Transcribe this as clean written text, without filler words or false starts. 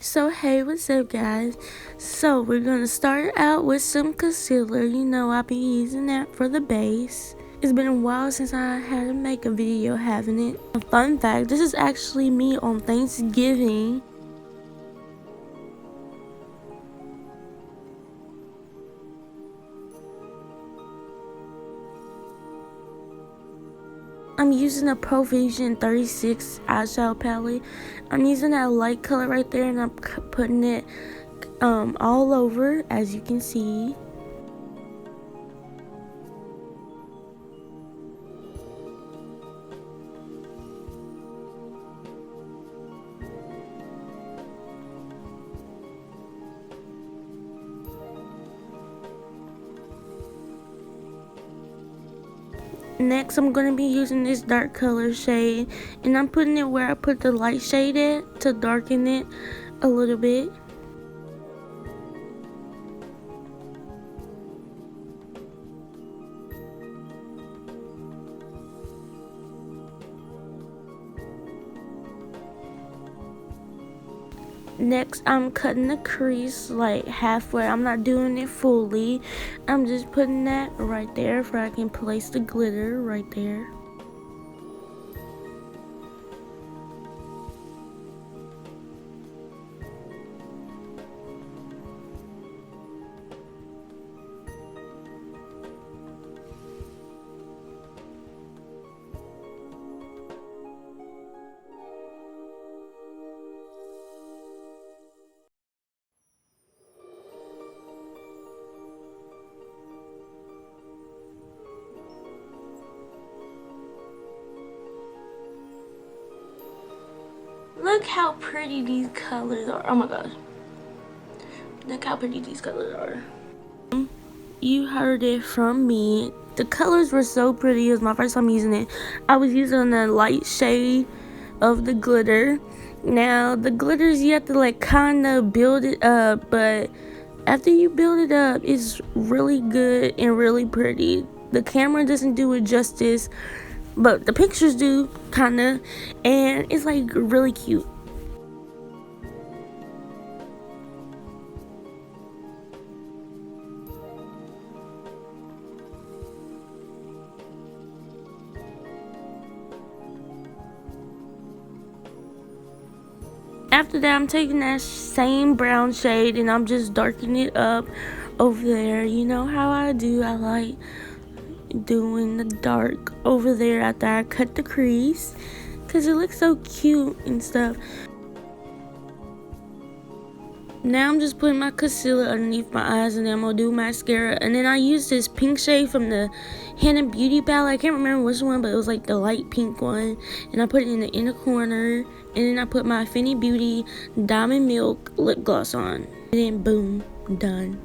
So hey, what's up guys? So we're gonna start out with some concealer. You know I'll be using that for the base. It's been a while since I had to make a video having it. A fun fact, this is actually me on Thanksgiving. I'm using a Provision 36 eyeshadow palette. I'm using that light color right there and I'm putting it all over, as you can see. Next, I'm going to be using this dark color shade, and I'm putting it where I put the light shade at to darken it a little bit. Next, I'm cutting the crease like halfway. I'm not doing it fully. I'm just putting that right there where I can place the glitter right there. Look how pretty these colors are. Oh my gosh. Look how pretty these colors are. You heard it from me. The colors were so pretty. It was my first time using it. I was using the light shade of the glitter. Now, the glitters, you have to like kind of build it up. But after you build it up, it's really good and really pretty. The camera doesn't do it justice, but the pictures do, kind of, and it's like really cute. After that, I'm taking that same brown shade and I'm just darkening it up over there. You know how I do, I like doing the dark over there after I cut the crease because it looks so cute and stuff. Now I'm just putting my concealer underneath my eyes and then I'm gonna do mascara, and then I use this pink shade from the Hannah Beauty palette. I can't remember which one, but it was like the light pink one, and I put it in the inner corner, and then I put my Fenty Beauty Diamond Milk lip gloss on, and then boom, done.